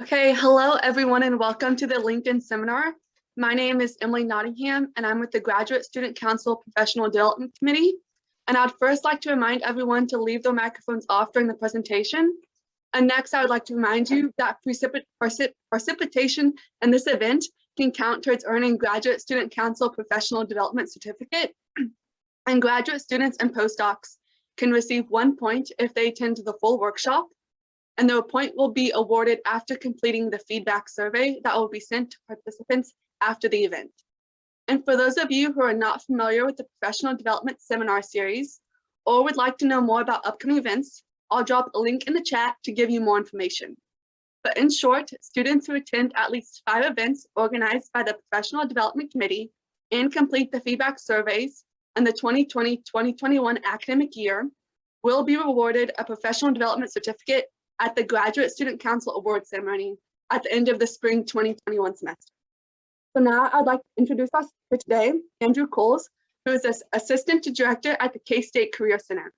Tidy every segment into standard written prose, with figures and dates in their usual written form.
Okay, hello everyone and welcome to the LinkedIn seminar. My name is Emily Nottingham and I'm with the Graduate Student Council Professional Development Committee. And I'd first like to remind everyone to leave their microphones off during the presentation. And next, I would like to remind you that participation in this event can count towards earning Graduate Student Council Professional Development Certificate. And graduate students and postdocs can receive 1 point if they attend the full workshop. And the point will be awarded after completing the feedback survey that will be sent to participants after the event. And for those of you who are not familiar with the Professional Development Seminar Series or would like to know more about upcoming events, I'll drop a link in the chat to give you more information. But in short, students who attend at least 5 events organized by the Professional Development Committee and complete the feedback surveys in the 2020-2021 academic year will be rewarded a Professional Development Certificate at the Graduate Student Council Award Ceremony at the end of the spring 2021 semester. So now I'd like to introduce our speaker today, Andrew Coles, who is an Assistant Director at the K-State Career Center.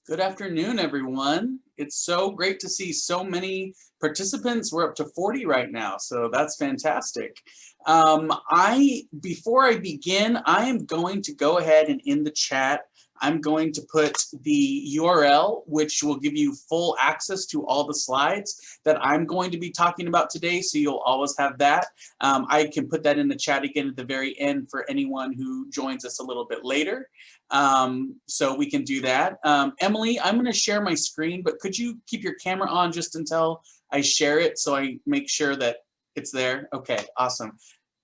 Good afternoon, everyone. It's so great to see so many participants. We're up to 40 right now, so that's fantastic. Before I begin, I am going to go ahead and in the chat, I'm going to put the URL, which will give you full access to all the slides that I'm going to be talking about today, so you'll always have that. I can put that in the chat again at the very end for anyone who joins us a little bit later. So we can do that. Emily, I'm going to share my screen, but could you keep your camera on just until I share it so I make sure that it's there? Okay, awesome.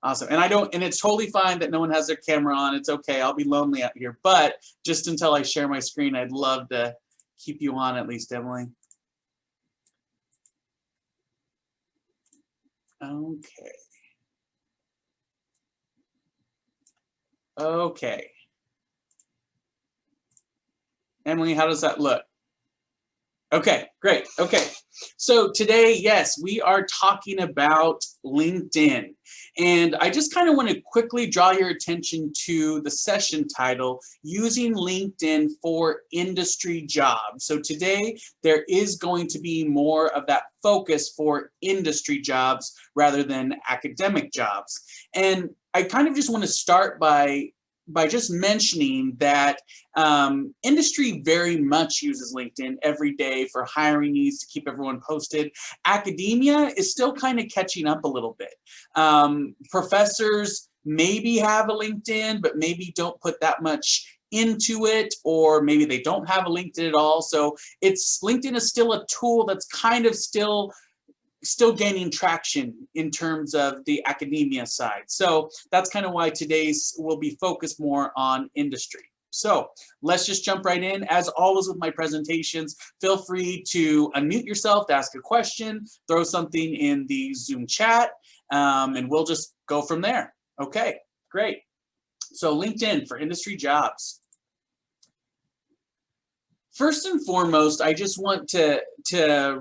Awesome. And it's totally fine that no one has their camera on. It's okay. I'll be lonely out here. But just until I share my screen, I'd love to keep you on at least, Emily. Okay. Okay. Emily, how does that look? Okay, great. Okay, so today, yes, we are talking about LinkedIn. And I just kind of want to quickly draw your attention to the session title, Using LinkedIn for Industry Jobs. So today, there is going to be more of that focus for industry jobs rather than academic jobs. And I kind of just want to start by just mentioning that industry very much uses LinkedIn every day for hiring needs to keep everyone posted. Academia is still kind of catching up a little bit. Professors maybe have a LinkedIn, but maybe don't put that much into it, or maybe they don't have a LinkedIn at all. So LinkedIn is still a tool that's kind of still gaining traction in terms of the academia side. So that's kind of why today's will be focused more on industry. So let's just jump right in. As always with my presentations, feel free to unmute yourself to ask a question, throw something in the Zoom chat, and we'll just go from there. Okay, great. So LinkedIn for industry jobs. First and foremost, I just want to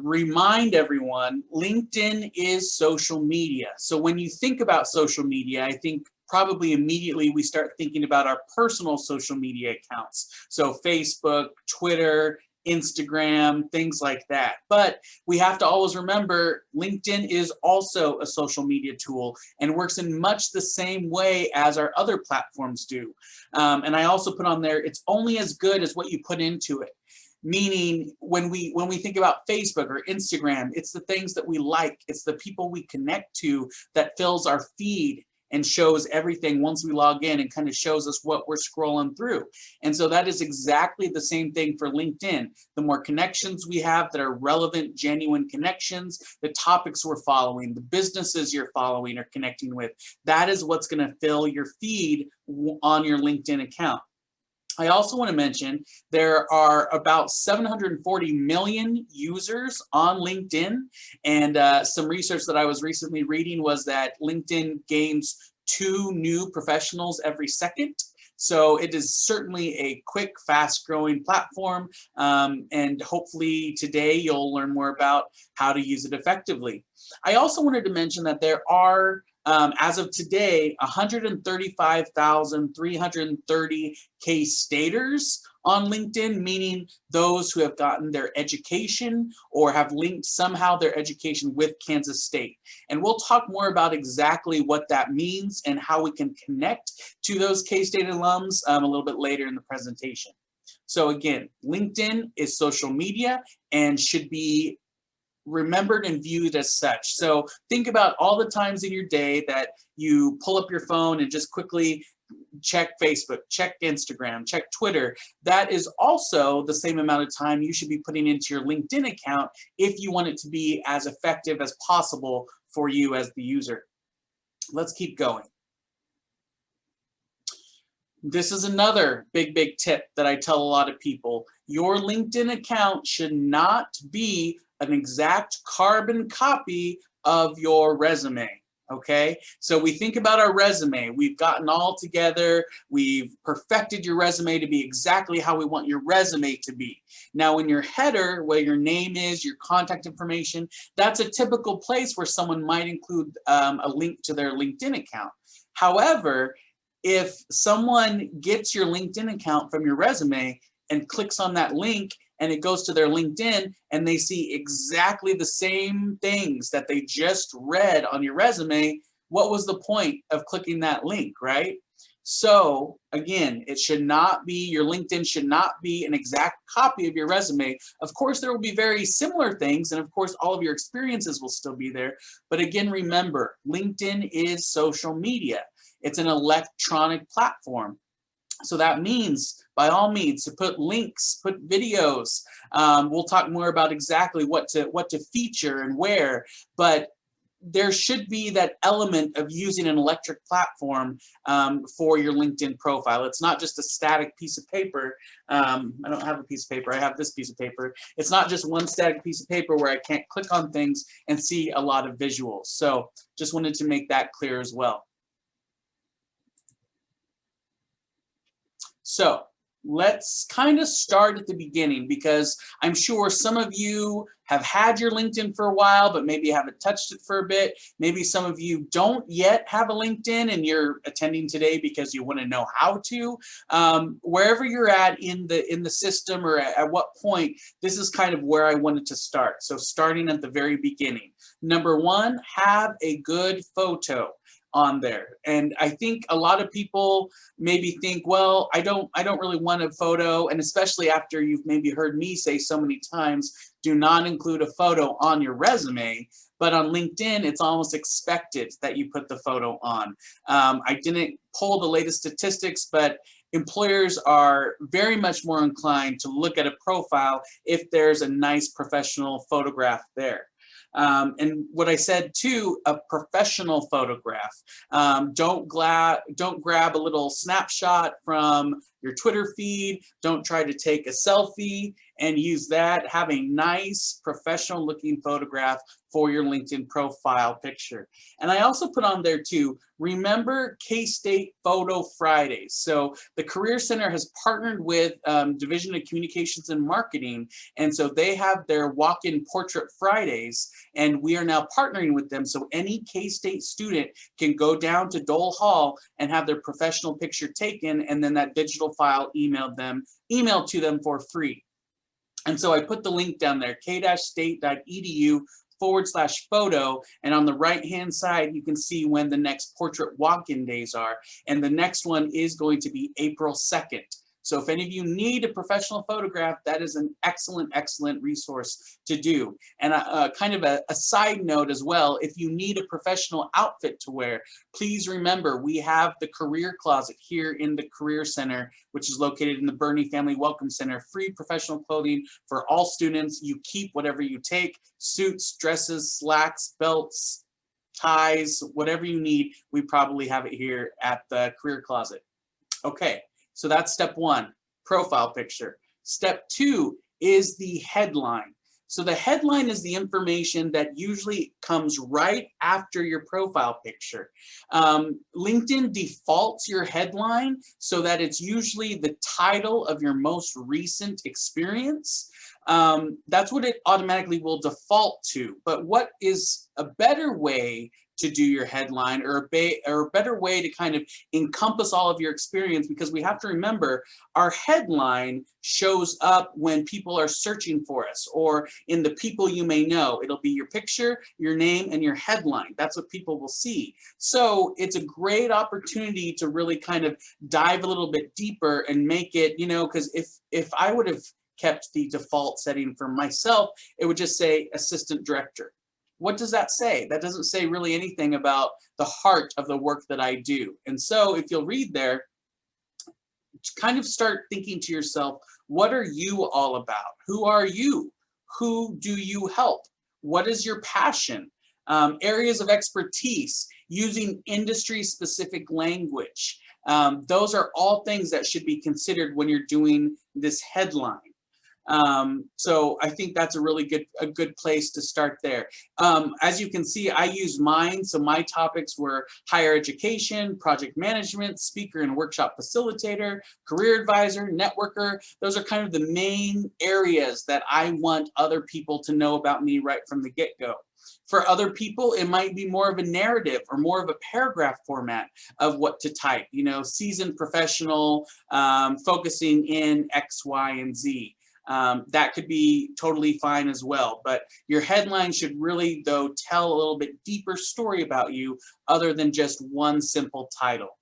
remind everyone, LinkedIn is social media. So when you think about social media, I think probably immediately we start thinking about our personal social media accounts. So Facebook, Twitter, Instagram, things like that. But we have to always remember LinkedIn is also a social media tool and works in much the same way as our other platforms do. And I also put on there, it's only as good as what you put into it. Meaning when we think about Facebook or Instagram, it's the things that we like, it's the people we connect to that fills our feed and shows everything once we log in and kind of shows us what we're scrolling through. And so that is exactly the same thing for LinkedIn. The more connections we have that are relevant, genuine connections, the topics we're following, the businesses you're following or connecting with, that is what's going to fill your feed on your LinkedIn account. I also want to mention there are about 740 million users on LinkedIn, and some research that I was recently reading was that LinkedIn gains 2 new professionals every second. So it is certainly a quick, fast-growing platform, and hopefully today you'll learn more about how to use it effectively. I also wanted to mention that there are as of today, 135,330 K-Staters on LinkedIn, meaning those who have gotten their education or have linked somehow their education with Kansas State. And we'll talk more about exactly what that means and how we can connect to those K-State alums a little bit later in the presentation. So again, LinkedIn is social media and should be remembered and viewed as such. So think about all the times in your day that you pull up your phone and just quickly check Facebook, check Instagram, check Twitter. That is also the same amount of time you should be putting into your LinkedIn account if you want it to be as effective as possible for you as the user. Let's keep going. This is another big tip that I tell a lot of people. Your LinkedIn account should not be an exact carbon copy of your resume. Okay, so we think about our resume. We've gotten all together. We've perfected your resume to be exactly how we want your resume to be. Now, in your header, where your name is, your contact information, that's a typical place where someone might include a link to their LinkedIn account. However, if someone gets your LinkedIn account from your resume and clicks on that link and it goes to their LinkedIn and they see exactly the same things that they just read on your resume, what was the point of clicking that link, right? So again, it should not be, your LinkedIn should not be an exact copy of your resume. Of course, there will be very similar things, and of course, all of your experiences will still be there. But again, remember, LinkedIn is social media. It's an electronic platform. So that means, by all means, to put links, put videos. We'll talk more about exactly what to feature and where, but there should be that element of using an electric platform for your LinkedIn profile. It's not just a static piece of paper. I don't have a piece of paper. I have this piece of paper. It's not just one static piece of paper where I can't click on things and see a lot of visuals. So just wanted to make that clear as well. So let's kind of start at the beginning, because I'm sure some of you have had your LinkedIn for a while, but maybe haven't touched it for a bit. Maybe some of you don't yet have a LinkedIn and you're attending today because you want to know how to. Wherever you're at in the system, or at what point, this is kind of where I wanted to start. So starting at the very beginning. Number one, have a good photo on there. And I think a lot of people maybe think, well, I don't really want a photo, and especially after you've maybe heard me say so many times, do not include a photo on your resume. But on LinkedIn, it's almost expected that you put the photo on. I didn't pull the latest statistics, but employers are very much more inclined to look at a profile if there's a nice professional photograph there. And what I said too, a professional photograph. Don't grab a little snapshot from your Twitter feed. Don't try to take a selfie and use that. Have a nice professional looking photograph for your LinkedIn profile picture. And I also put on there too, remember K-State Photo Fridays. So the Career Center has partnered with Division of Communications and Marketing, and so they have their walk-in portrait Fridays, and we are now partnering with them, so any K-State student can go down to Dole Hall and have their professional picture taken, and then that digital file emailed to them for free. And so I put the link down there, k-state.edu/photo, and on the right hand side you can see when the next portrait walk-in days are, and the next one is going to be April 2nd. So if any of you need a professional photograph, that is an excellent resource to do. And kind of a side note as well, if you need a professional outfit to wear, please remember we have the Career Closet here in the Career Center, which is located in the Bernie Family Welcome Center. Free professional clothing for all students. You keep whatever you take, suits, dresses, slacks, belts, ties, whatever you need, we probably have it here at the Career Closet. Okay. So that's step one, profile picture. Step two is the headline. So the headline is the information that usually comes right after your profile picture. LinkedIn defaults your headline so that it's usually the title of your most recent experience. That's what it automatically will default to. But what is a better way to do your headline, or a better way to kind of encompass all of your experience, because we have to remember our headline shows up when people are searching for us, or in the people you may know. It'll be your picture, your name, and your headline. That's what people will see. So it's a great opportunity to really kind of dive a little bit deeper and make it, you know, because if I would have kept the default setting for myself, it would just say assistant director. What does that say? That doesn't say really anything about the heart of the work that I do. And so if you'll read there, kind of start thinking to yourself, what are you all about? Who are you? Who do you help? What is your passion? Areas of expertise, using industry-specific language. Those are all things that should be considered when you're doing this headline. So I think that's a really good place to start there. As you can see, I use mine. So my topics were higher education, project management, speaker and workshop facilitator, career advisor, networker. Those are kind of the main areas that I want other people to know about me right from the get-go. For other people, it might be more of a narrative or more of a paragraph format of what to type, you know, seasoned professional, focusing in X, Y, and Z. That could be totally fine as well, but your headline should really, though, tell a little bit deeper story about you other than just one simple title.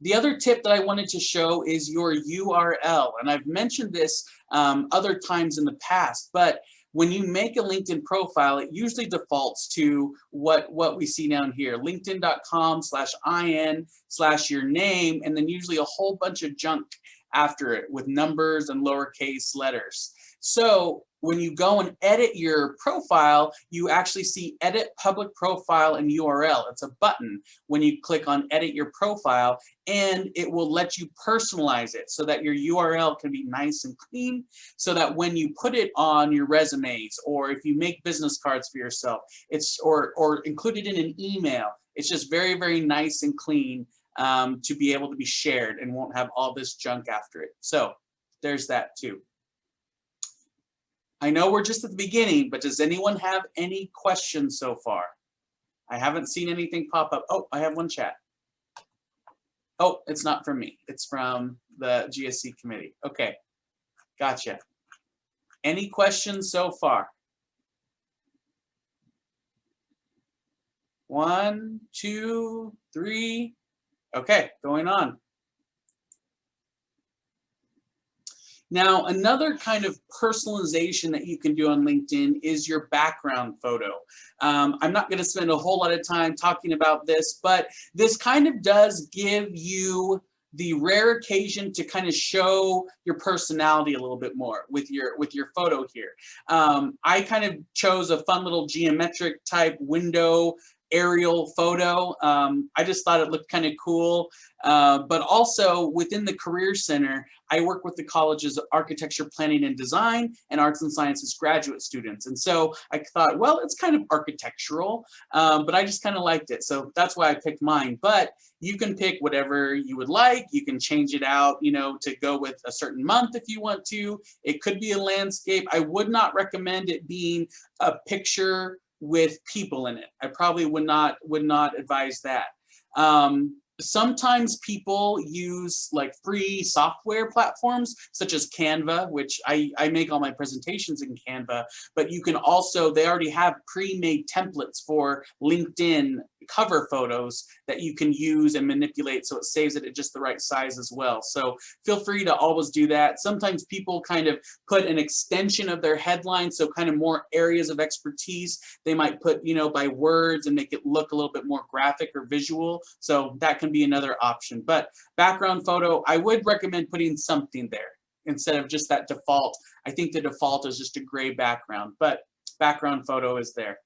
The other tip that I wanted to show is your URL, and I've mentioned this other times in the past, but when you make a LinkedIn profile, it usually defaults to what we see down here, linkedin.com/in/your name, and then usually a whole bunch of junk after it with numbers and lowercase letters. So when you go and edit your profile, you actually see edit public profile and URL. It's a button when you click on edit your profile, and it will let you personalize it so that your URL can be nice and clean, so that when you put it on your resumes, or if you make business cards for yourself, it's or include it in an email, it's just very, very nice and clean to be able to be shared and won't have all this junk after it. So there's that too. I know we're just at the beginning, but does anyone have any questions so far? I haven't seen anything pop up. Oh, I have one chat. Oh, it's not from me. It's from the GSC committee. Okay, gotcha. Any questions so far? 1, 2, 3. Okay, going on. Now, another kind of personalization that you can do on LinkedIn is your background photo. I'm not going to spend a whole lot of time talking about this, but this kind of does give you the rare occasion to kind of show your personality a little bit more with your photo here. I kind of chose a fun little geometric type window aerial photo. I just thought it looked kind of cool. But also within the Career Center, I work with the college's architecture, planning and design and arts and sciences graduate students. And so I thought, well, it's kind of architectural, but I just kind of liked it. So that's why I picked mine. But you can pick whatever you would like. You can change it out, you know, to go with a certain month if you want to. It could be a landscape. I would not recommend it being a picture with people in it. I probably would not advise that. Sometimes people use like free software platforms such as Canva, which I make all my presentations in Canva, but you can also, they already have pre-made templates for LinkedIn cover photos that you can use and manipulate so it saves it at just the right size as well. So feel free to always do that. Sometimes people kind of put an extension of their headline, so kind of more areas of expertise. They might put, you know, by words and make it look a little bit more graphic or visual. So that can be another option. But background photo, I would recommend putting something there instead of just that default. I think the default is just a gray background, but background photo is there.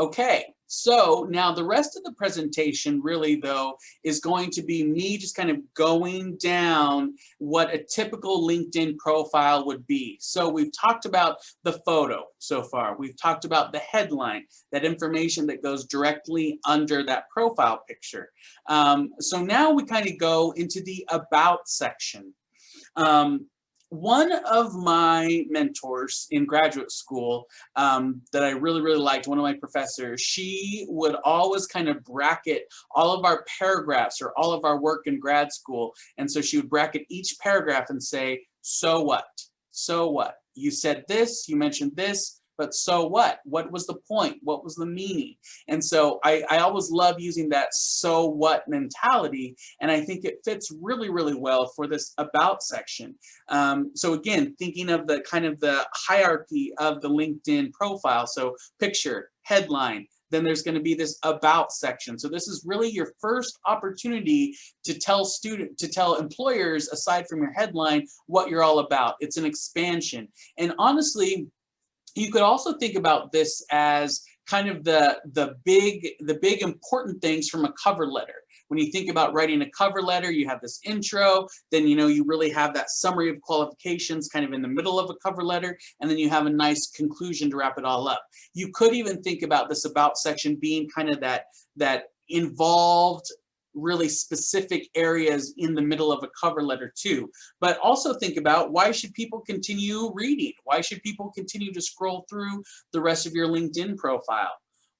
Okay, so now the rest of the presentation really, though, is going to be me just kind of going down what a typical LinkedIn profile would be. So we've talked about the photo so far. We've talked about the headline, that information that goes directly under that profile picture. So now we kind of go into the about section. one of my mentors in graduate school that I really, really liked, one of my professors, she would always kind of bracket all of our paragraphs or all of our work in grad school. And so she would bracket each paragraph and say, so what? So what? You said this, you mentioned this, but so what? What was the point? What was the meaning? And so I always love using that so what mentality, and I think it fits really, really well for this about section. So again, thinking of the kind of the hierarchy of the LinkedIn profile. So picture, headline, then there's going to be this about section. So this is really your first opportunity to tell employers, aside from your headline, what you're all about. It's an expansion. And honestly, you could also think about this as kind of the big important things from a cover letter. When you think about writing a cover letter, you have this intro, then you really have that summary of qualifications kind of in the middle of a cover letter, and then you have a nice conclusion to wrap it all up. You could even think about this about section being kind of that involved, really specific areas in the middle of a cover letter too. But also think about, why should people continue reading? Why should people continue to scroll through the rest of your LinkedIn profile?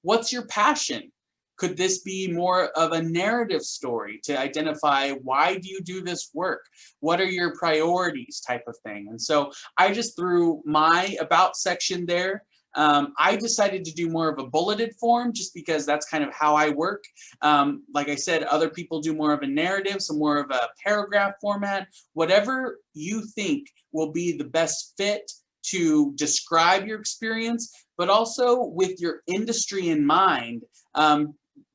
What's your passion? Could this be more of a narrative story to identify, why do you do this work? What are your priorities, type of thing? And so I just threw my about section there. I decided to do more of a bulleted form just because that's kind of how I work. Like I said, other people do more of a narrative, so more of a paragraph format. Whatever you think will be the best fit to describe your experience, but also with your industry in mind.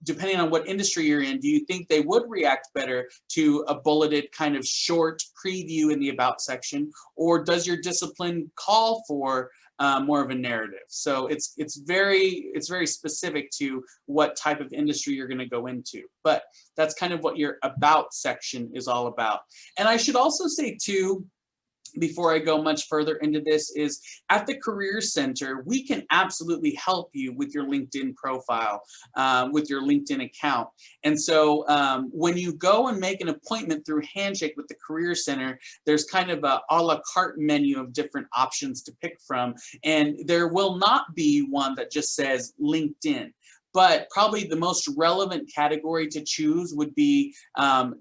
Depending on what industry you're in, do you think they would react better to a bulleted kind of short preview in the about section, or does your discipline call for more of a narrative? So it's very specific to what type of industry you're going to go into, but that's kind of what your about section is all about. And I should also say too, before I go much further into this, is at the Career Center, we can absolutely help you with your LinkedIn profile, with your LinkedIn account. And so when you go and make an appointment through Handshake with the Career Center, there's kind of a la carte menu of different options to pick from. And there will not be one that just says LinkedIn. But probably the most relevant category to choose would be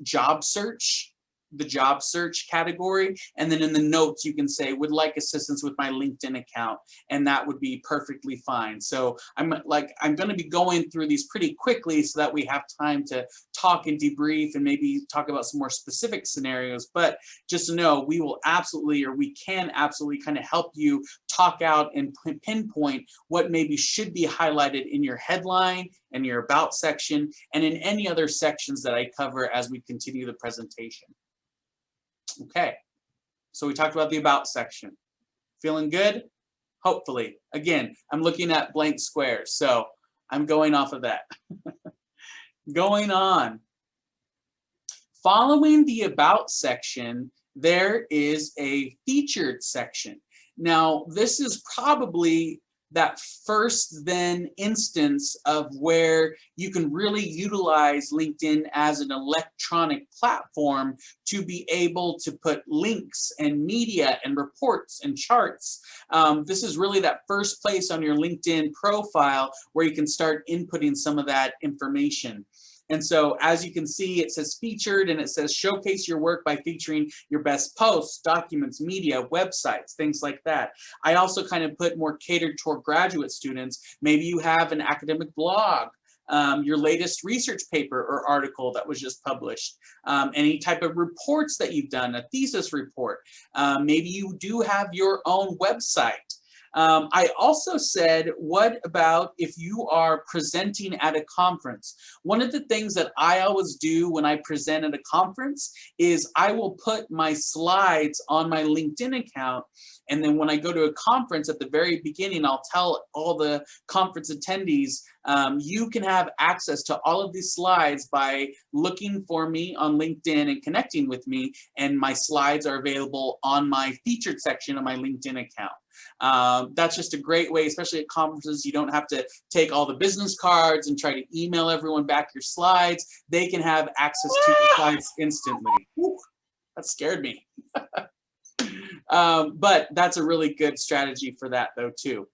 job search, the job search category, and then in the notes you can say, would like assistance with my LinkedIn account, and that would be perfectly fine. So I'm going to be going through these pretty quickly so that we have time to talk and debrief and maybe talk about some more specific scenarios. But just to know, we will absolutely, or we can absolutely kind of help you talk out and pinpoint what maybe should be highlighted in your headline and your about section and in any other sections that I cover as we continue the presentation. Okay, so we talked about the about section. Feeling good? Hopefully. Again, I'm looking at blank squares, so I'm going off of that. Going on. Following the about section, there is a featured section. Now, this is probably that first then instance of where you can really utilize LinkedIn as an electronic platform to be able to put links and media and reports and charts. This is really that first place on your LinkedIn profile where you can start inputting some of that information. And so as you can see, it says featured, and it says showcase your work by featuring your best posts, documents, media, websites, things like that. I also kind of put more catered toward graduate students. Maybe you have an academic blog, your latest research paper or article that was just published, any type of reports that you've done, a thesis report. Maybe you do have your own website. I also said, what about if you are presenting at a conference? One of the things that I always do when I present at a conference is I will put my slides on my LinkedIn account. And then when I go to a conference at the very beginning, I'll tell all the conference attendees, you can have access to all of these slides by looking for me on LinkedIn and connecting with me. And my slides are available on my featured section of my LinkedIn account. That's just a great way, especially at conferences. You don't have to take all the business cards and try to email everyone back your slides. They can have access to the slides instantly. Whew, that scared me. But that's a really good strategy for that though too.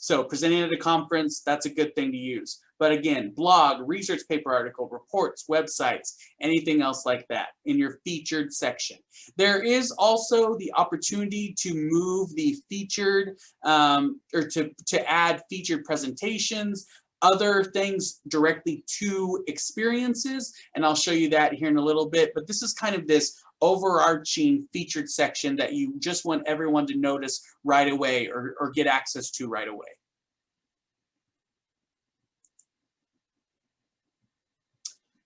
So presenting at a conference, that's a good thing to use. But again, blog, research paper article, reports, websites, anything else like that in your featured section. There is also the opportunity to move the featured or to add featured presentations, other things directly to experiences, and I'll show you that here in a little bit. But this is kind of this overarching featured section that you just want everyone to notice right away or get access to right away.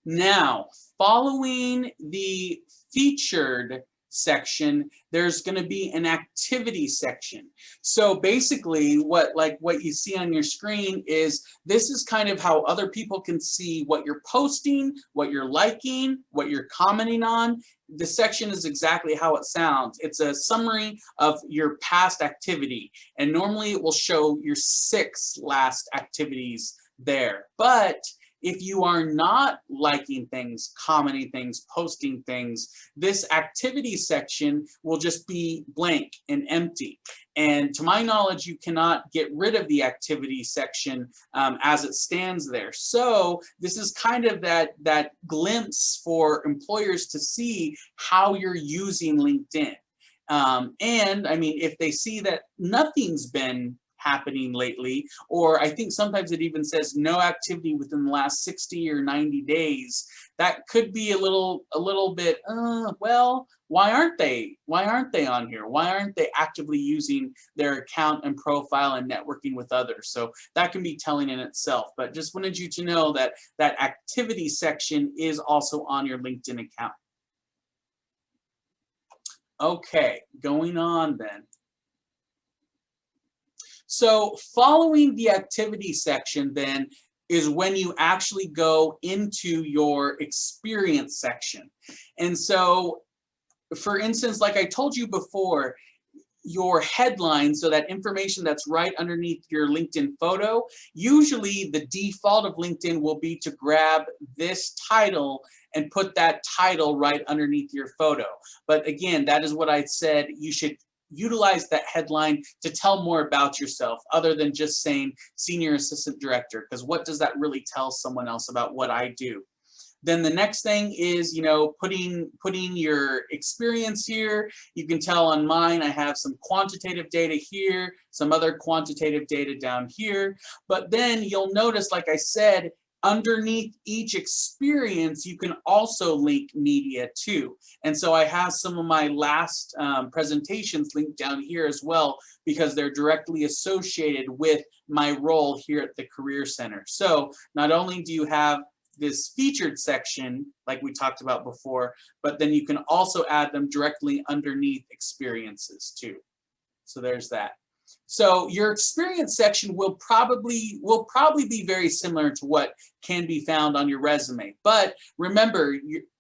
Now, following the featured section, there's going to be an activity section. So basically what you see on your screen is this is kind of how other people can see what you're posting, what you're liking, what you're commenting on. The section is exactly how it sounds. It's a summary of your past activity, and normally it will show your 6 last activities there. But if you are not liking things, commenting things, posting things, this activity section will just be blank and empty. And to my knowledge, you cannot get rid of the activity section as it stands there. So this is kind of that glimpse for employers to see how you're using LinkedIn. And I mean, if they see that nothing's been happening lately, or I think sometimes it even says no activity within the last 60 or 90 days, that could be a little bit, well, why aren't they on here? Why aren't they actively using their account and profile and networking with others? So that can be telling in itself, but just wanted you to know that that activity section is also on your LinkedIn account. Okay, going on then. So following the activity section then is when you actually go into your experience section. And so, for instance, like I told you before, your headline, so that information that's right underneath your LinkedIn photo, usually the default of LinkedIn will be to grab this title and put that title right underneath your photo. But again, that is what I said, you should utilize that headline to tell more about yourself other than just saying senior assistant director, because what does that really tell someone else about what I do? Then the next thing is, you know, putting your experience here. You can tell on mine, I have some quantitative data here, some other quantitative data down here. But then you'll notice, like I said, underneath each experience, you can also link media too. And so I have some of my last presentations linked down here as well, because they're directly associated with my role here at the Career Center. So not only do you have this featured section, like we talked about before, but then you can also add them directly underneath experiences too. So there's that. So your experience section will probably be very similar to what can be found on your resume. But remember,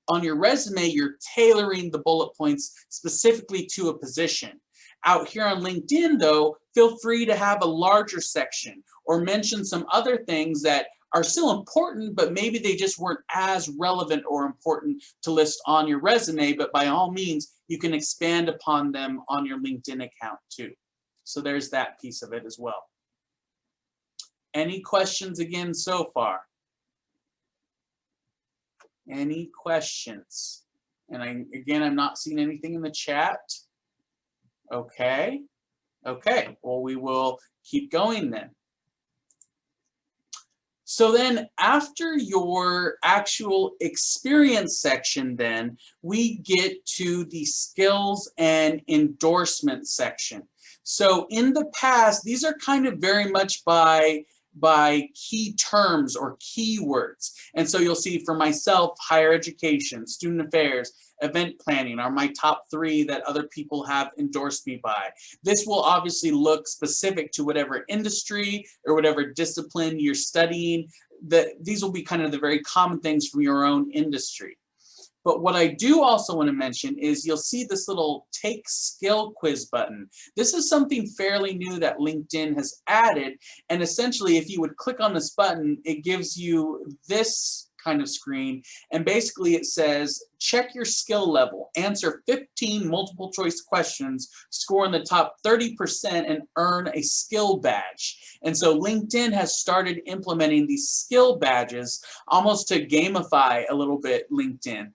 on your resume, you're tailoring the bullet points specifically to a position. Out here on LinkedIn, though, feel free to have a larger section or mention some other things that are still important, but maybe they just weren't as relevant or important to list on your resume. But by all means, you can expand upon them on your LinkedIn account too. So there's that piece of it as well. Any questions again so far? Any questions? And I'm not seeing anything in the chat. Okay. Okay, well, we will keep going then. So then after your actual experience section, then we get to the skills and endorsement section. So in the past, these are kind of very much by key terms or keywords. And so you'll see for myself, higher education, student affairs, event planning are my top 3 that other people have endorsed me by. This will obviously look specific to whatever industry or whatever discipline you're studying. These will be kind of the very common things from your own industry. But what I do also want to mention is you'll see this little take skill quiz button. This is something fairly new that LinkedIn has added. And essentially, if you would click on this button, it gives you this kind of screen. And basically it says, check your skill level, answer 15 multiple choice questions, score in the top 30% and earn a skill badge. And so LinkedIn has started implementing these skill badges almost to gamify a little bit LinkedIn.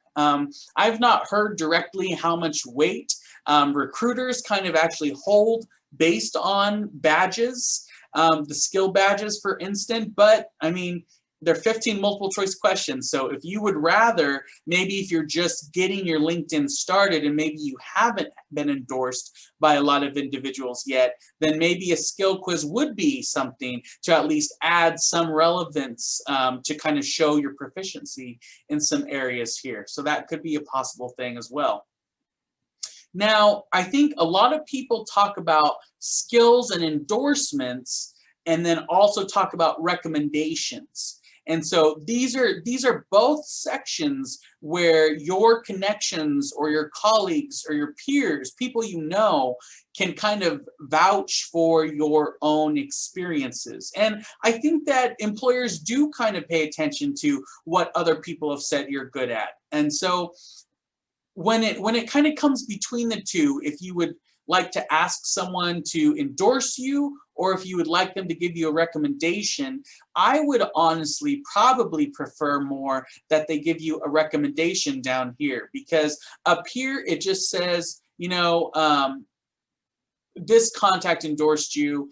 I've not heard directly how much weight recruiters kind of actually hold based on badges, the skill badges, for instance, but I mean, they're 15 multiple choice questions. So if you would rather, maybe if you're just getting your LinkedIn started and maybe you haven't been endorsed by a lot of individuals yet, then maybe a skill quiz would be something to at least add some relevance to kind of show your proficiency in some areas here. So that could be a possible thing as well. Now, I think a lot of people talk about skills and endorsements and then also talk about recommendations. And so these are both sections where your connections or your colleagues or your peers, people you know, can kind of vouch for your own experiences. And I think that employers do kind of pay attention to what other people have said you're good at. And so when it kind of comes between the two, if you would like to ask someone to endorse you or if you would like them to give you a recommendation, I would honestly probably prefer more that they give you a recommendation down here, because up here it just says, you know, this contact endorsed you,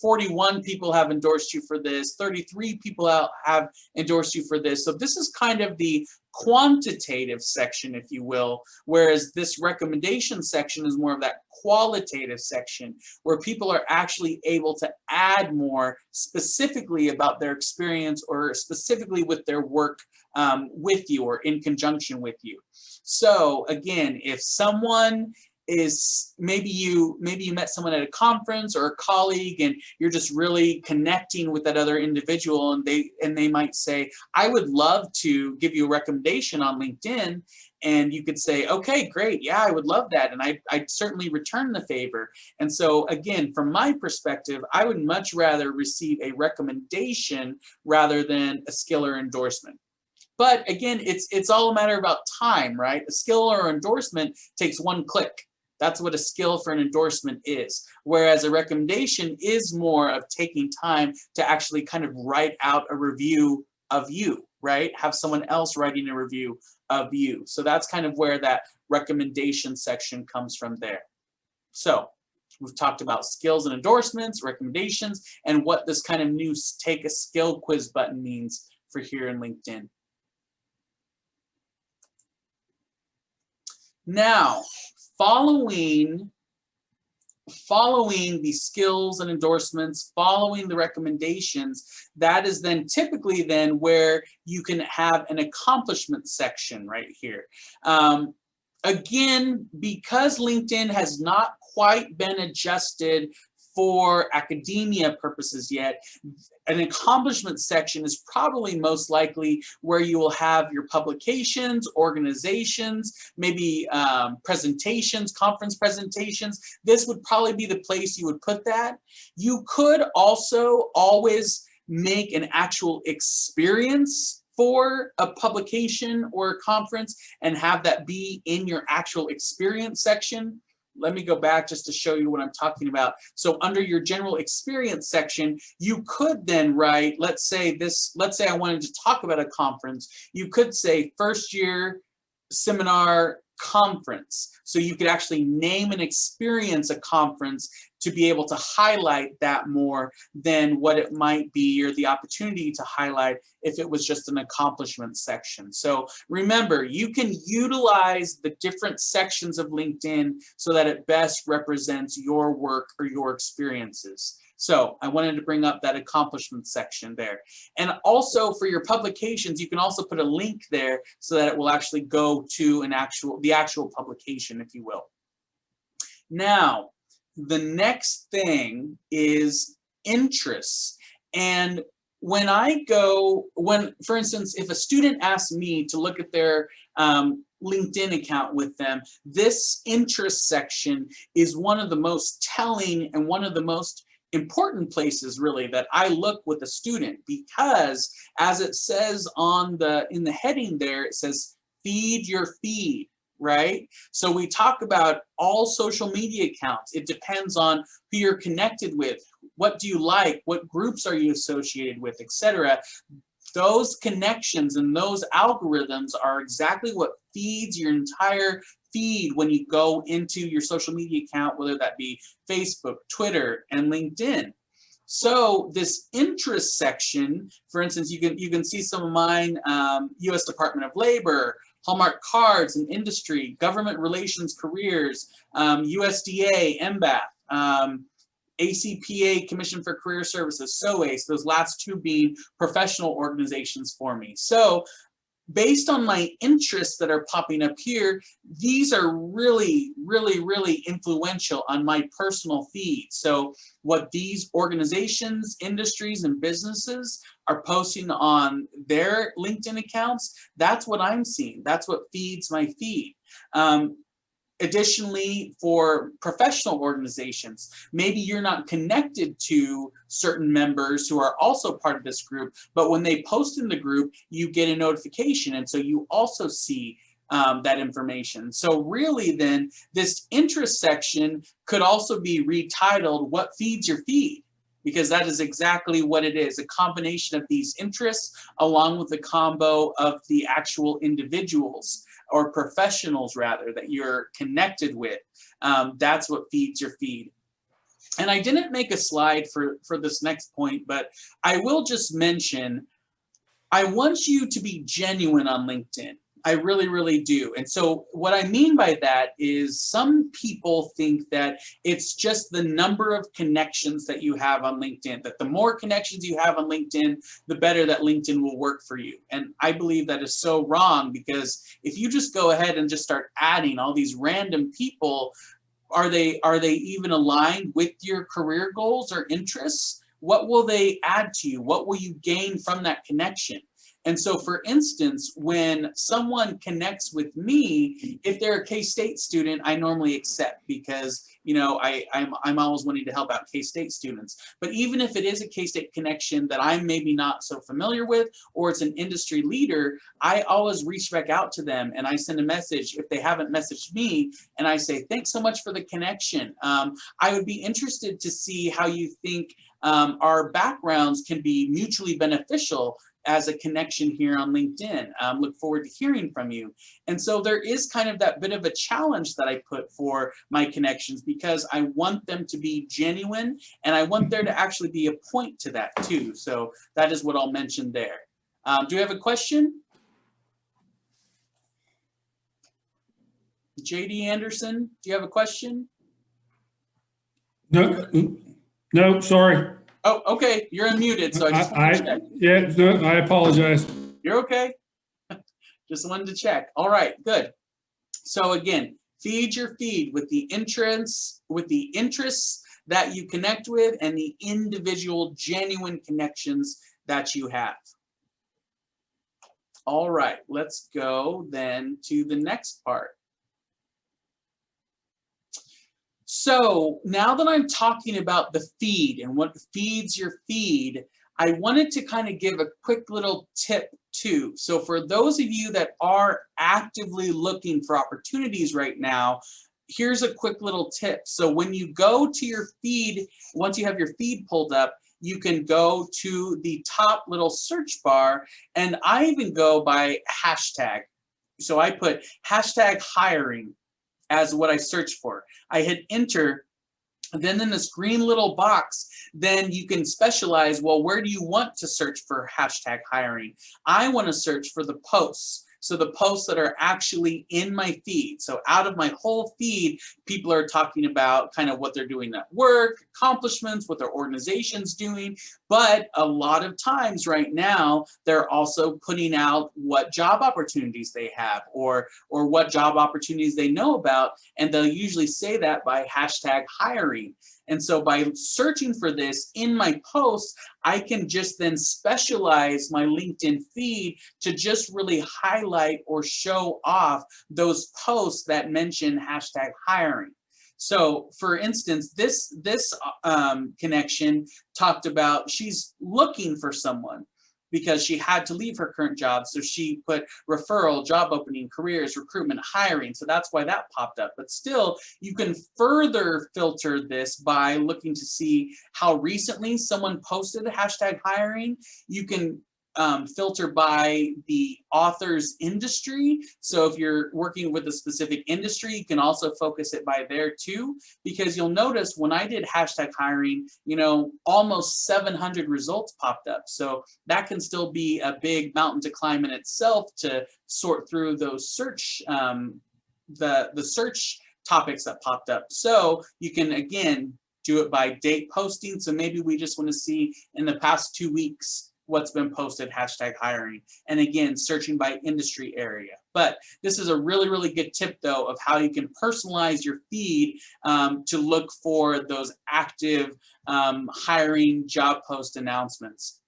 41 people have endorsed you for this, 33 people have endorsed you for this. So this is kind of the quantitative section, if you will, whereas this recommendation section is more of that qualitative section where people are actually able to add more specifically about their experience or specifically with their work with you or in conjunction with you. So again, if someone is maybe you met someone at a conference or a colleague and you're just really connecting with that other individual, and they might say, I would love to give you a recommendation on LinkedIn, and you could say, okay, great, yeah, I would love that, and I'd certainly return the favor. And so again, from my perspective, I would much rather receive a recommendation rather than a skill or endorsement. But again, it's all a matter about time, right? A skill or endorsement takes one click. That's what a skill for an endorsement is. Whereas a recommendation is more of taking time to actually kind of write out a review of you, right? Have someone else writing a review of you. So that's kind of where that recommendation section comes from there. So we've talked about skills and endorsements, recommendations, and what this kind of new take a skill quiz button means for here in LinkedIn. Now, following the skills and endorsements, following the recommendations, that is then typically then where you can have an accomplishment section right here. Again, because LinkedIn has not quite been adjusted for academia purposes yet, an accomplishment section is probably most likely where you will have your publications, organizations, maybe presentations, conference presentations. This would probably be the place you would put that. You could also always make an actual experience for a publication or a conference and have that be in your actual experience section. Let me go back just to show you what I'm talking about. So under your general experience section, you could then write, let's say I wanted to talk about a conference. You could say first year seminar conference. So you could actually name and experience a conference to be able to highlight that more than what it might be, or the opportunity to highlight if it was just an accomplishment section. So remember, you can utilize the different sections of LinkedIn so that it best represents your work or your experiences. So I wanted to bring up that accomplishment section there. And also for your publications, you can also put a link there so that it will actually go to the actual publication, if you will. Now, the next thing is interests. And for instance, if a student asks me to look at their LinkedIn account with them, this interest section is one of the most telling and one of the most important places really that I look with a student, because as it says in the heading there, it says feed your feed, right? So we talk about all social media accounts. It depends on who you're connected with, what do you like, what groups are you associated with, etc. Those connections and those algorithms are exactly what feeds your entire feed when you go into your social media account, whether that be Facebook, Twitter, and LinkedIn. So this interest section, for instance, you can see some of mine, U.S. Department of Labor, Hallmark Cards and Industry, Government Relations Careers, USDA, MBAT, ACPA, Commission for Career Services, SOACE, those last two being professional organizations for me. So based on my interests that are popping up here, these are really, really, really influential on my personal feed. So what these organizations, industries, and businesses are posting on their LinkedIn accounts, that's what I'm seeing. That's what feeds my feed. Additionally, for professional organizations, maybe you're not connected to certain members who are also part of this group, but when they post in the group, you get a notification, and so you also see that information. So really then, this interest section could also be retitled, What Feeds Your Feed? Because that is exactly what it is, a combination of these interests along with the combo of the actual individuals or professionals rather that you're connected with. That's what feeds your feed. And I didn't make a slide for this next point, but I will just mention, I want you to be genuine on LinkedIn. I really, really do. And so what I mean by that is some people think that it's just the number of connections that you have on LinkedIn, that the more connections you have on LinkedIn, the better that LinkedIn will work for you. And I believe that is so wrong, because if you just go ahead and just start adding all these random people, are they even aligned with your career goals or interests? What will they add to you? What will you gain from that connection? And so, for instance, when someone connects with me, if they're a K-State student, I normally accept, because I'm always wanting to help out K-State students. But even if it is a K-State connection that I'm maybe not so familiar with, or it's an industry leader, I always reach back out to them and I send a message if they haven't messaged me, and I say, thanks so much for the connection. I would be interested to see how you think our backgrounds can be mutually beneficial as a connection here on LinkedIn. Look forward to hearing from you. And so there is kind of that bit of a challenge that I put for my connections, because I want them to be genuine, and I want there to actually be a point to that too. So that is what I'll mention there. Do you have a question? JD Anderson, do you have a question? No, sorry. Oh, okay, you're unmuted, so I just wanted to check. Yeah, no, I apologize. You're okay. Just wanted to check. All right, good. So again, feed your feed with the interests that you connect with and the individual genuine connections that you have. All right, let's go then to the next part. So now that I'm talking about the feed and what feeds your feed, I wanted to kind of give a quick little tip too. So for those of you that are actively looking for opportunities right now, here's a quick little tip. So when you go to your feed, once you have your feed pulled up, you can go to the top little search bar, and I even go by hashtag. So I put hashtag hiring as what I search for. I hit enter, then in this green little box, then you can specialize, well, where do you want to search for hashtag hiring? I want to search for the posts. So the posts that are actually in my feed. So out of my whole feed, people are talking about kind of what they're doing at work, accomplishments, what their organization's doing. But a lot of times right now, they're also putting out what job opportunities they have, or what job opportunities they know about. And they'll usually say that by hashtag hiring. And so by searching for this in my posts, I can just then specialize my LinkedIn feed to just really highlight or show off those posts that mention hashtag hiring. So for instance, this connection talked about she's looking for someone because she had to leave her current job. So she put referral, job opening, careers, recruitment, hiring. So that's why that popped up. But still, you can further filter this by looking to see how recently someone posted a hashtag hiring. You can filter by the author's industry. So if you're working with a specific industry, you can also focus it by there too, because you'll notice when I did hashtag hiring, you know, almost 700 results popped up. So that can still be a big mountain to climb in itself to sort through those search, the search topics that popped up. So you can, again, do it by date posting. So maybe we just want to see in the past 2 weeks what's been posted, hashtag hiring. And again, searching by industry area. But this is a really, really good tip though of how you can personalize your feed to look for those active hiring job post announcements.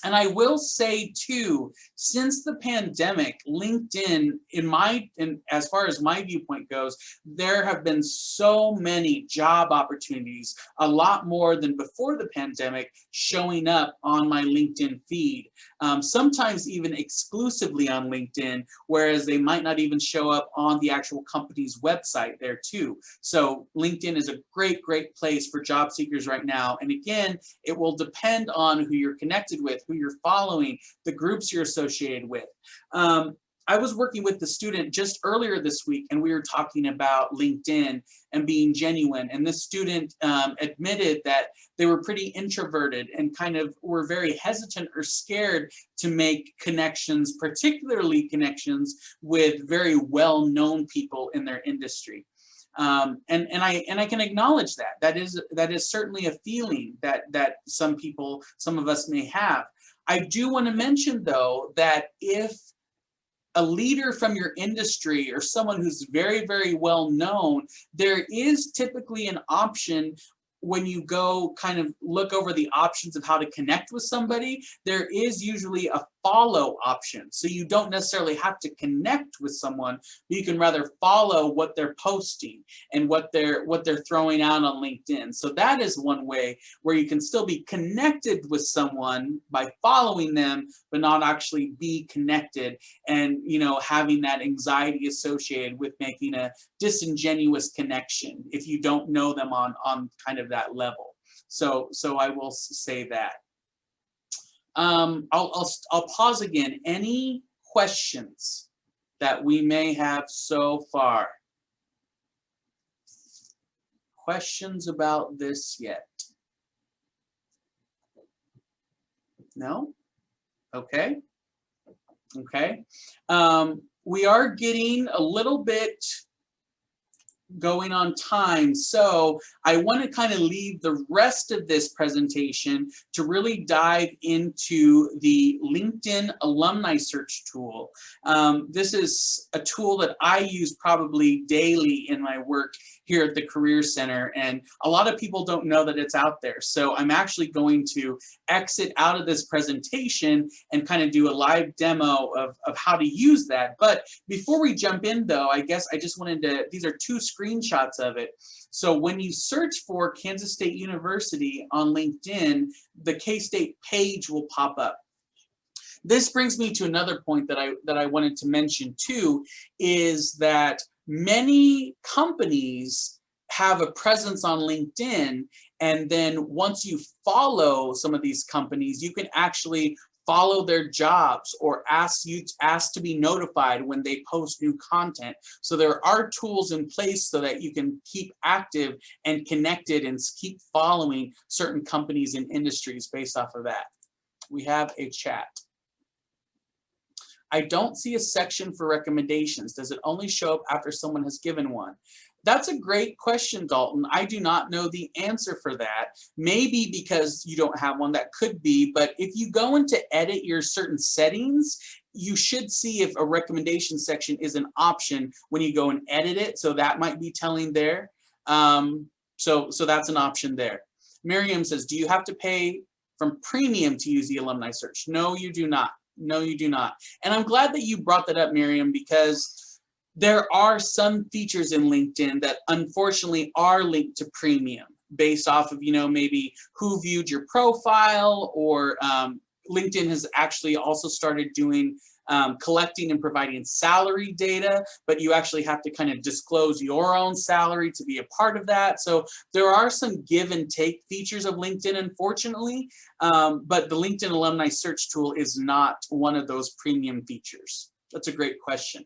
And I will say too, since the pandemic, LinkedIn, as far as my viewpoint goes, there have been so many job opportunities, a lot more than before the pandemic, showing up on my LinkedIn feed. Sometimes even exclusively on LinkedIn, whereas they might not even show up on the actual company's website there too. So LinkedIn is a great, great place for job seekers right now. And again, it will depend on who you're connected with, who you're following, the groups you're associated with. I was working with the student just earlier this week, and we were talking about LinkedIn and being genuine. And this student admitted that they were pretty introverted and kind of were very hesitant or scared to make connections, particularly connections with very well-known people in their industry. And I can acknowledge that. That is certainly a feeling that some of us may have. I do want to mention though that if a leader from your industry or someone who's very, very well known, there is typically an option when you go kind of look over the options of how to connect with somebody, there is usually a follow option. So you don't necessarily have to connect with someone, but you can rather follow what they're posting and what they're throwing out on LinkedIn. So that is one way where you can still be connected with someone by following them, but not actually be connected and, you know, having that anxiety associated with making a disingenuous connection if you don't know them on kind of that level. So I will say that. I'll pause again. Any questions that we may have so far? Questions about this yet? No? Okay. Okay. We are getting a little bit going on time, so I want to kind of leave the rest of this presentation to really dive into the LinkedIn alumni search tool. This is a tool that I use probably daily in my work here at the Career Center, and a lot of people don't know that it's out there. So I'm actually going to exit out of this presentation and kind of do a live demo of how to use that. But before we jump in though, I guess I just wanted to, these are two screenshots of it. So when you search for Kansas State University on LinkedIn, the K-State page will pop up. This brings me to another point that I wanted to mention too, is that many companies have a presence on LinkedIn, and then once you follow some of these companies, you can actually follow their jobs or ask to be notified when they post new content. So there are tools in place so that you can keep active and connected and keep following certain companies and industries based off of that. We have a chat. I don't see a section for recommendations. Does it only show up after someone has given one? That's a great question, Dalton. I do not know the answer for that. Maybe because you don't have one, that could be, but if you go into edit your certain settings, you should see if a recommendation section is an option when you go and edit it. So that might be telling there. So that's an option there. Miriam says, do you have to pay from premium to use the alumni search? No, you do not. No, you do not. And I'm glad that you brought that up, Miriam, because There are some features in LinkedIn that unfortunately are linked to premium based off of, maybe who viewed your profile, or LinkedIn has actually also started doing collecting and providing salary data, but you actually have to kind of disclose your own salary to be a part of that. So there are some give and take features of LinkedIn, unfortunately, but the LinkedIn Alumni Search Tool is not one of those premium features. That's a great question.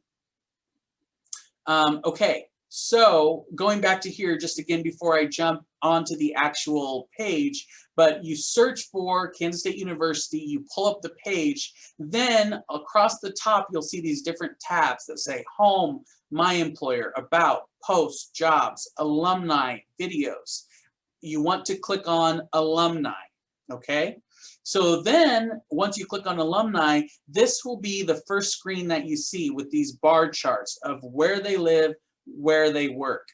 Okay, so going back to here just again before I jump onto the actual page, but you search for Kansas State University, you pull up the page, then across the top you'll see these different tabs that say Home, My Employer, About, Posts, Jobs, Alumni, Videos. You want to click on Alumni, okay? So then once you click on Alumni, this will be the first screen that you see with these bar charts of where they live, where they work.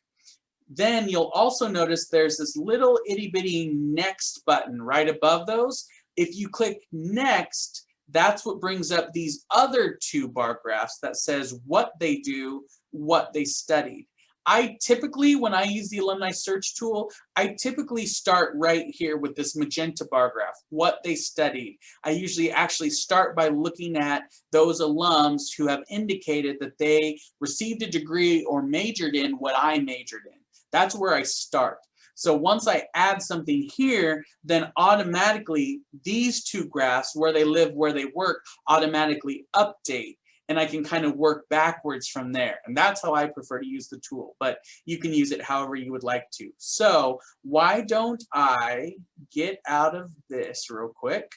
Then you'll also notice there's this little itty bitty next button right above those. If you click next, that's what brings up these other two bar graphs that says what they do, what they studied. I typically, when I use the Alumni Search Tool, I typically start right here with this magenta bar graph, what they studied. I usually actually start by looking at those alums who have indicated that they received a degree or majored in what I majored in. That's where I start. So once I add something here, then automatically these two graphs, where they live, where they work, automatically update. And I can kind of work backwards from there. And that's how I prefer to use the tool, but you can use it however you would like to. So why don't I get out of this real quick?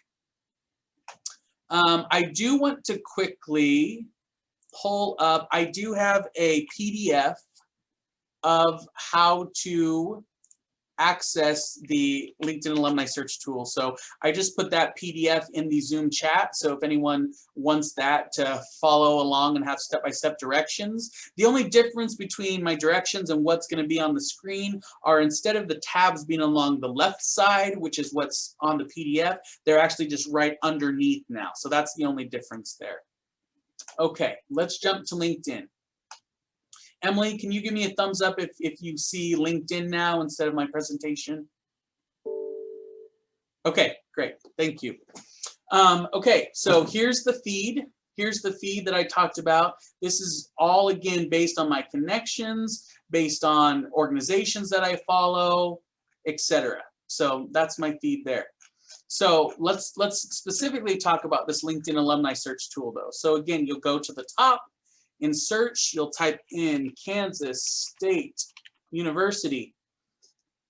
I do want to quickly pull up, I do have a PDF of how to access the LinkedIn Alumni Search Tool. So I just put that PDF in the Zoom chat. So if anyone wants that to follow along and have step-by-step directions. The only difference between my directions and what's going to be on the screen are, instead of the tabs being along the left side, which is what's on the PDF, they're actually just right underneath now. So that's the only difference there. Okay, let's jump to LinkedIn. Emily, can you give me a thumbs up if you see LinkedIn now instead of my presentation? Okay, great, thank you. Okay, so here's the feed. Here's the feed that I talked about. This is all, again, based on my connections, based on organizations that I follow, etc. So that's my feed there. So let's specifically talk about this LinkedIn Alumni Search Tool, though. So again, you'll go to the top. In search, you'll type in Kansas State University,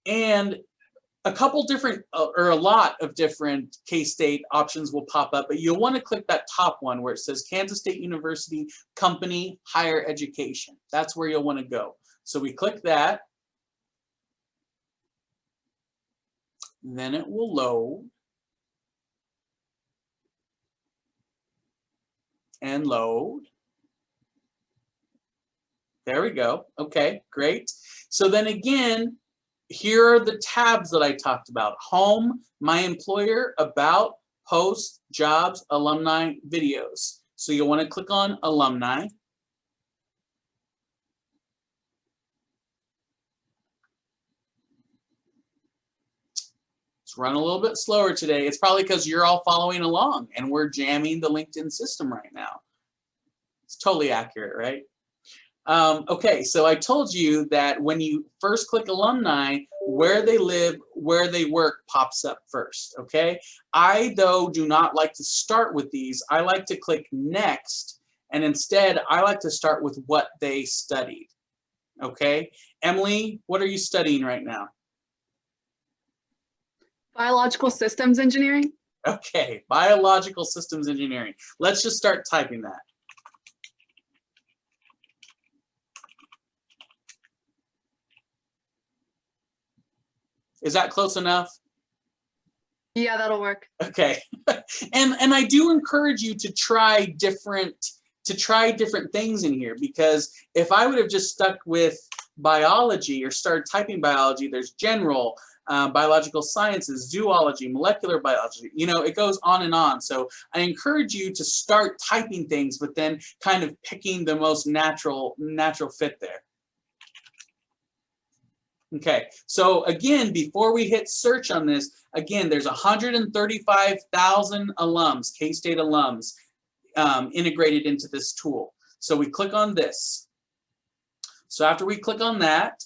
and a couple different, or a lot of different K-State options will pop up, but you'll want to click that top one where it says Kansas State University Company Higher Education. That's where you'll want to go. So we click that, then it will load and load. There we go. Okay, great. So then again, here are the tabs that I talked about. Home, My Employer, About, Posts, Jobs, Alumni, Videos. So you'll want to click on Alumni. It's run a little bit slower today. It's probably because you're all following along and we're jamming the LinkedIn system right now. It's totally accurate, right? Okay, so I told you that when you first click Alumni, where they live, where they work pops up first, okay? I, though, do not like to start with these. I like to click Next, and instead, I like to start with what they studied, okay? Emily, what are you studying right now? Biological systems engineering. Okay, biological systems engineering. Let's just start typing that. Is that close enough? Yeah, that'll work. Okay. and I do encourage you to try different things in here, because if I would have just stuck with biology or started typing biology, there's general, biological sciences, zoology, molecular biology, you know, it goes on and on. So I encourage you to start typing things, but then kind of picking the most natural fit there. Okay, so again, before we hit search on this, again, there's 135,000 alums, K-State alums, integrated into this tool. So we click on this. So after we click on that,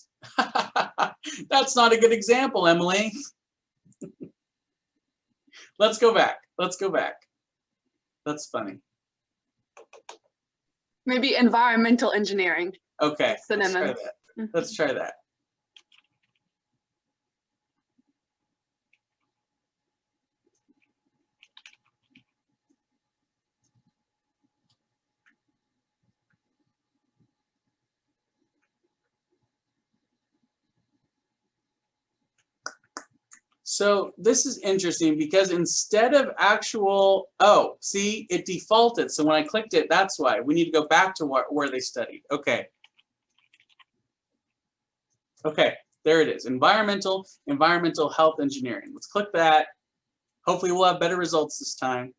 that's not a good example, Emily. Let's go back. Let's go back. That's funny. Maybe environmental engineering. Okay, let's try Synonym. that. Let's try that. So this is interesting because instead of actual, oh, see, it defaulted. So when I clicked it, that's why. We need to go back to where they studied. Okay. Okay, there it is. Environmental health engineering. Let's click that. Hopefully we'll have better results this time.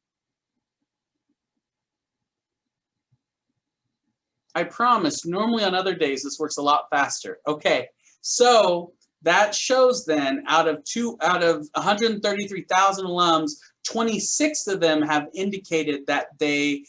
I promise, normally on other days, this works a lot faster. Okay, so that shows then out of 133,000 alums, 26 of them have indicated that they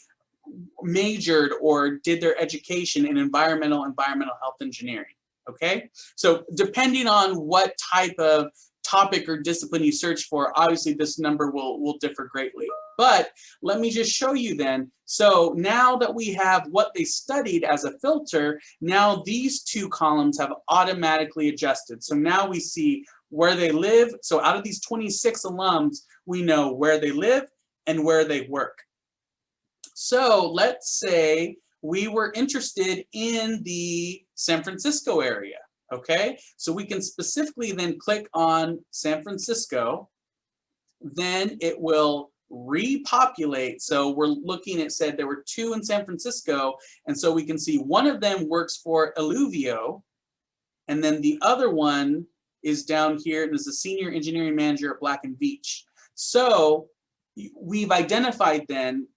majored or did their education in environmental health engineering. Okay, so depending on what type of topic or discipline you search for, obviously this number will differ greatly. But let me just show you then. So now that we have what they studied as a filter, now these two columns have automatically adjusted. So now we see where they live. So out of these 26 alums, we know where they live and where they work. So let's say we were interested in the San Francisco area. Okay, so we can specifically then click on San Francisco. Then it will repopulate. So we're looking, it said there were 2 in San Francisco. And so we can see one of them works for Illuvio. And then the other one is down here and is a senior engineering manager at Black and Veatch. So we've identified then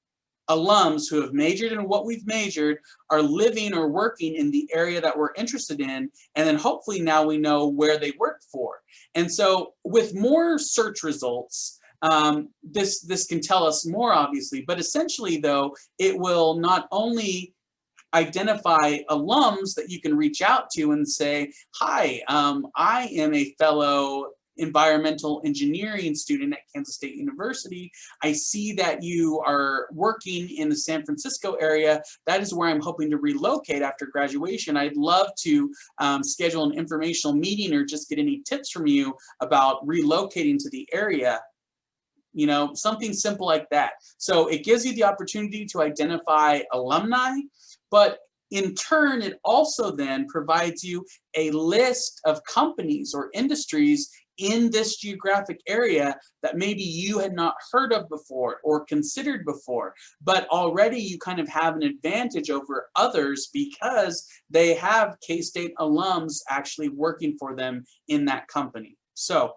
alums who have majored in what we've majored are living or working in the area that we're interested in, and then hopefully now we know where they work for. And so with more search results, this can tell us more obviously, but essentially though, it will not only identify alums that you can reach out to and say, hi, I am a fellow environmental engineering student at Kansas State University. I see that you are working in the San Francisco area. That is where I'm hoping to relocate after graduation. I'd love to schedule an informational meeting or just get any tips from you about relocating to the area. You know, something simple like that. So it gives you the opportunity to identify alumni, but in turn, it also then provides you a list of companies or industries in this geographic area that maybe you had not heard of before or considered before, but already you kind of have an advantage over others because they have K-State alums actually working for them in that company. So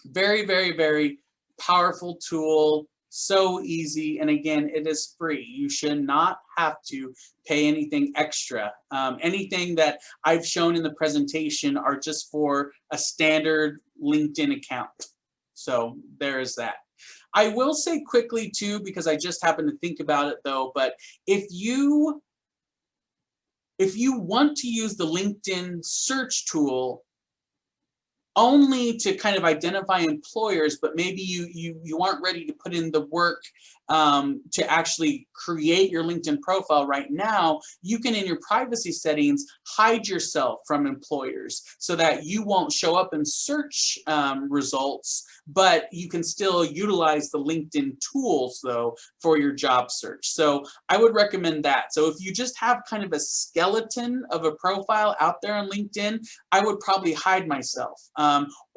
very, very, very powerful tool. So easy, and again, it is free. You should not have to pay anything extra. Anything that I've shown in the presentation are just for a standard LinkedIn account. So there is that. I will say quickly too, because I just happened to think about it though, but if you want to use the LinkedIn search tool only to kind of identify employers, but maybe you aren't ready to put in the work to actually create your LinkedIn profile right now, you can in your privacy settings hide yourself from employers so that you won't show up in search results, but you can still utilize the LinkedIn tools though for your job search. So I would recommend that. So if you just have kind of a skeleton of a profile out there on LinkedIn, I would probably hide myself.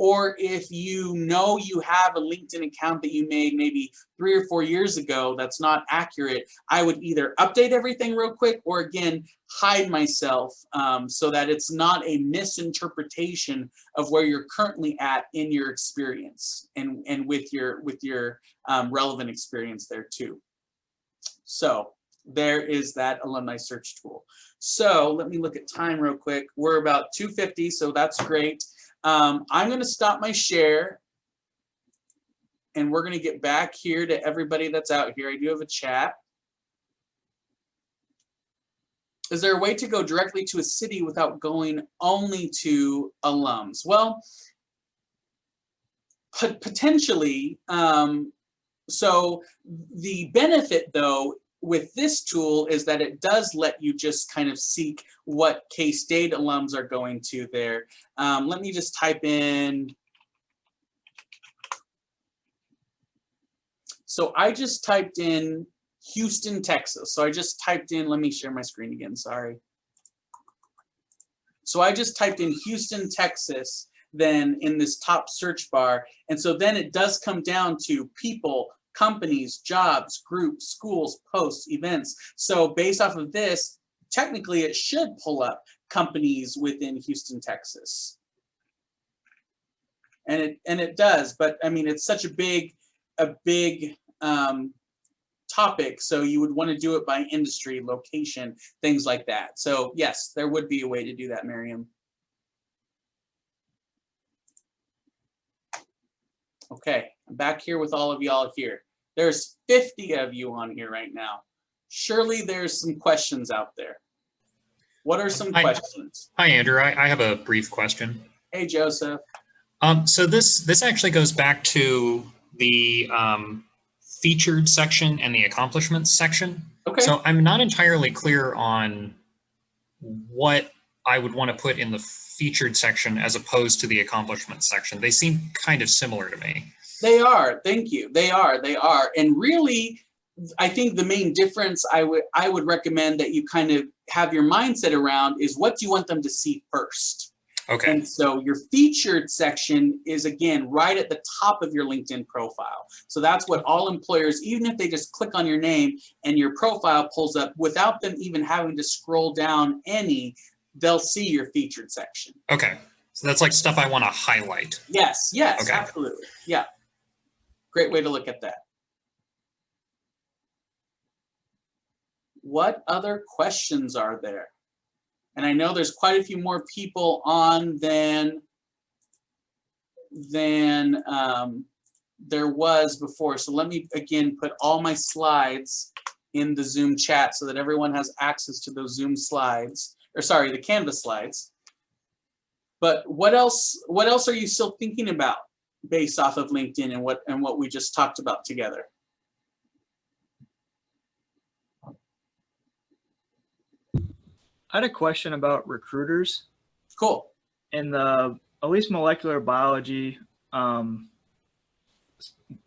or if you know you have a LinkedIn account that you made maybe 3 or 4 years ago that's not accurate, I would either update everything real quick or again, hide myself so that it's not a misinterpretation of where you're currently at in your experience and with your relevant experience there too. So there is that alumni search tool. So let me look at time real quick. We're about 2:50, so that's great. I'm going to stop my share and we're going to get back here to everybody that's out here. I do have a chat. Is there a way to go directly to a city without going only to alums? Well, potentially. So the benefit though with this tool is that it does let you just kind of seek what K-State alums are going to there. Let me just type in. So I just typed in Houston, Texas. So I just typed in, let me share my screen again, sorry. So I just typed in Houston, Texas, then in this top search bar. And so then it does come down to people, companies, jobs, groups, schools, posts, events. So based off of this, technically it should pull up companies within Houston, Texas. And it does, but I mean, it's such a big topic. So you would want to do it by industry, location, things like that. So yes, there would be a way to do that, Miriam. Okay, I'm back here with all of y'all here. There's 50 of you on here right now. Surely there's some questions out there. What are some questions? Hi, Andrew. I have a brief question. Hey, Joseph. So this actually goes back to the featured section and the accomplishments section. Okay. So I'm not entirely clear on what I would want to put in the featured section as opposed to the accomplishments section. They seem kind of similar to me. They are. Thank you. They are. And really, I think the main difference I would recommend that you kind of have your mindset around is what do you want them to see first? Okay. And so your featured section is, again, right at the top of your LinkedIn profile. So that's what all employers, even if they just click on your name and your profile pulls up without them even having to scroll down any, they'll see your featured section. Okay. So that's like stuff I want to highlight. Yes, Okay. absolutely. Yeah. Great way to look at that. What other questions are there? And I know there's quite a few more people on than there was before. So let me, again, put all my slides in the Zoom chat so that everyone has access to those Zoom slides, or sorry, the Canvas slides. But what else are you still thinking about based off of LinkedIn and what we just talked about together? I had a question about recruiters. Cool. In the, at least molecular biology,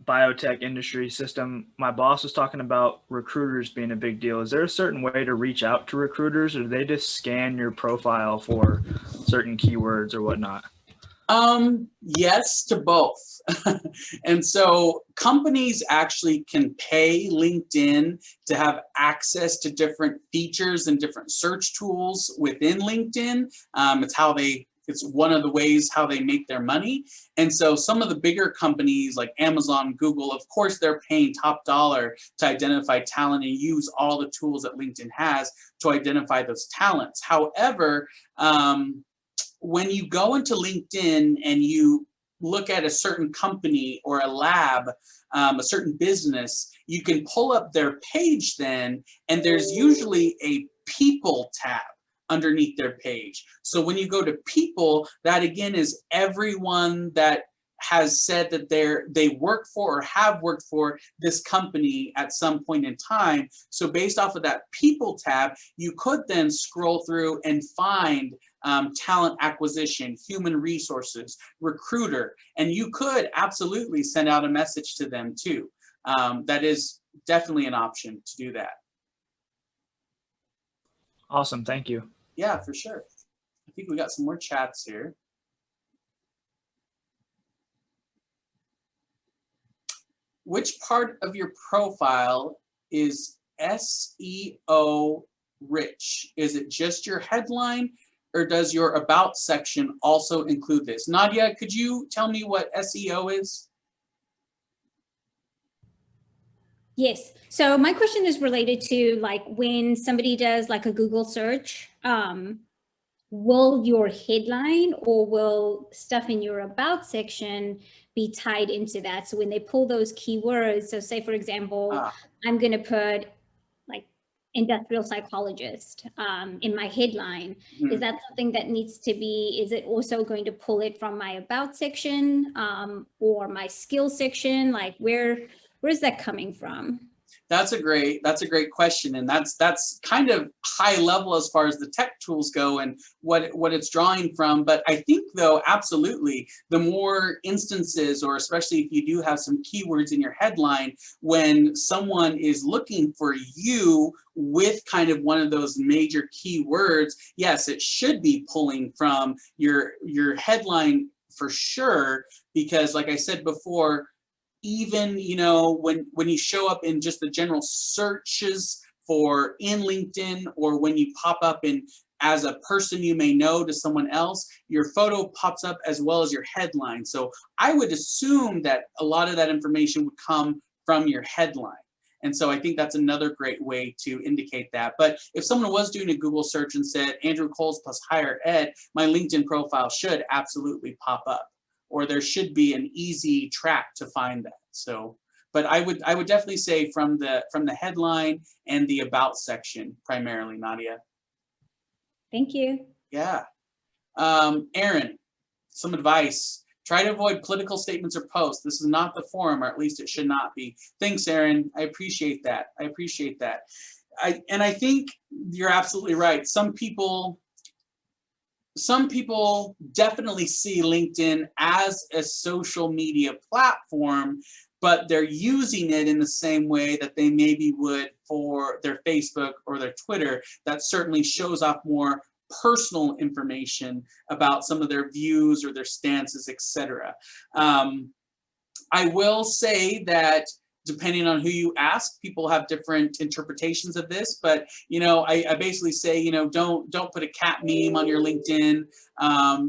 biotech industry system, my boss was talking about recruiters being a big deal. Is there a certain way to reach out to recruiters, or do they just scan your profile for certain keywords or whatnot? Yes to both. And so companies actually can pay LinkedIn to have access to different features and different search tools within LinkedIn. It's one of the ways how they make their money. And so some of the bigger companies like Amazon, Google, of course, they're paying top dollar to identify talent and use all the tools that LinkedIn has to identify those talents. However, when you go into LinkedIn and you look at a certain company or a lab, a certain business, you can pull up their page then, and there's usually a people tab underneath their page. So when you go to people, that again is everyone that has said that they work for or have worked for this company at some point in time. So based off of that people tab, you could then scroll through and find talent acquisition, human resources, recruiter, and you could absolutely send out a message to them too. That is definitely an option to do that. Awesome, thank you. Yeah, for sure. I think we got some more chats here. which part of your profile is SEO rich? Is it just your headline, or does your about section also include this? Nadia, could you tell me what SEO is? Yes. So my question is related to like when somebody does like a Google search, will your headline or will stuff in your about section be tied into that? So when they pull those keywords, so say for example, I'm going to put like industrial psychologist in my headline. Is that something that needs to be, is it also going to pull it from my about section or my skill section? Like where's that coming from? That's a great question, and that's kind of high level as far as the tech tools go and what it's drawing from. But I think though, absolutely, the more instances, or especially if you do have some keywords in your headline, when someone is looking for you with kind of one of those major keywords, yes, it should be pulling from your headline for sure, because like I said before, even, you know, when you show up in just the general searches for in LinkedIn, or when you pop up in as a person you may know to someone else, your photo pops up as well as your headline. So I would assume that a lot of that information would come from your headline. And so I think that's another great way to indicate that. But if someone was doing a Google search and said Andrew Coles plus higher ed, my LinkedIn profile should absolutely pop up, or there should be an easy track to find that. So, but I would definitely say from the headline and the about section primarily, Nadia. Thank you. Yeah. Aaron, some advice. Try to avoid political statements or posts. This is not the forum, or at least it should not be. Thanks, Aaron. I appreciate that. I appreciate that. I think you're absolutely right. Some people definitely see LinkedIn as a social media platform, but they're using it in the same way that they maybe would for their Facebook or their Twitter. That certainly shows off more personal information about some of their views or their stances, etc. I will say that depending on who you ask, people have different interpretations of this, but you know, I basically say, you know, don't put a cat meme on your LinkedIn.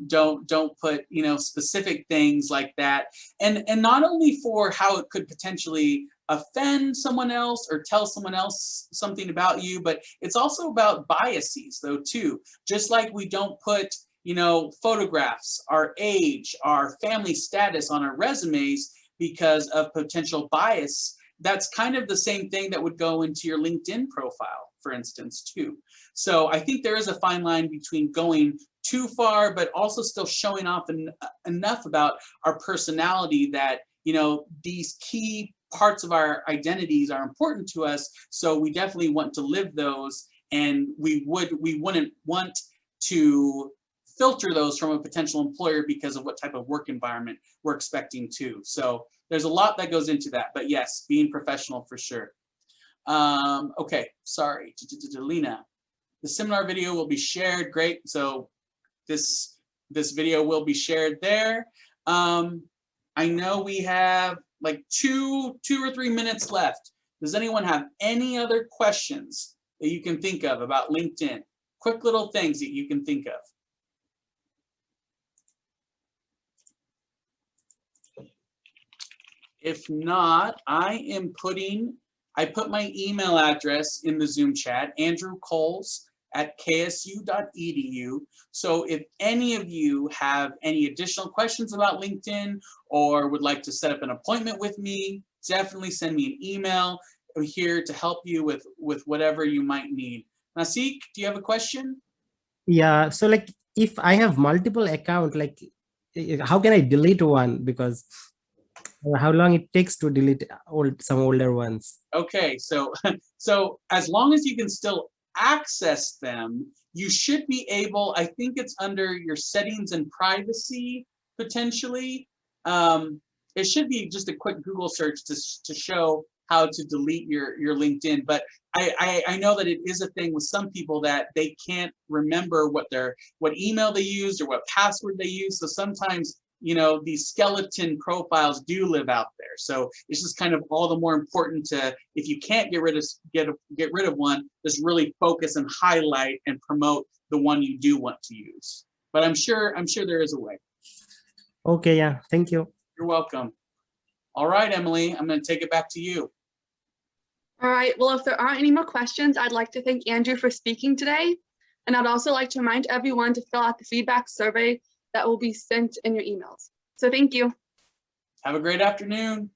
Don't put, you know, specific things like that. And not only for how it could potentially offend someone else or tell someone else something about you, but it's also about biases though too. Just like we don't put, you know, photographs, our age, our family status on our resumes because of potential bias. That's kind of the same thing that would go into your LinkedIn profile, for instance, too. So I think there is a fine line between going too far, but also still showing off enough about our personality that, you know, these key parts of our identities are important to us. So we definitely want to live those, and we wouldn't want to filter those from a potential employer because of what type of work environment we're expecting too. So there's a lot that goes into that, but yes, being professional for sure. Okay, sorry, Lena. The seminar video will be shared. Great. So this video will be shared there. I know we have like two or 3 minutes left. Does anyone have any other questions that you can think of about LinkedIn? Quick little things that you can think of. If not, I put my email address in the Zoom chat, andrewcoles@ksu.edu. So if any of you have any additional questions about LinkedIn or would like to set up an appointment with me, definitely send me an email. I'm here to help you with whatever you might need. Nasik, do you have a question? Yeah, so like if I have multiple accounts, like how can I delete one? Because how long it takes to delete some older ones? Okay, so as long as you can still access them, you should be able, I think it's under your settings and privacy, potentially. It should be just a quick Google search to show how to delete your LinkedIn. But I know that it is a thing with some people that they can't remember what email they used or what password they used. So sometimes these skeleton profiles do live out there. So it's just kind of all the more important to, if you can't get rid of one, just really focus and highlight and promote the one you do want to use. But I'm sure there is a way. Okay, yeah, thank you. You're welcome. All right, Emily, I'm going to take it back to you. All right, well, if there aren't any more questions, I'd like to thank Andrew for speaking today. And I'd also like to remind everyone to fill out the feedback survey that will be sent in your emails. So thank you. Have a great afternoon.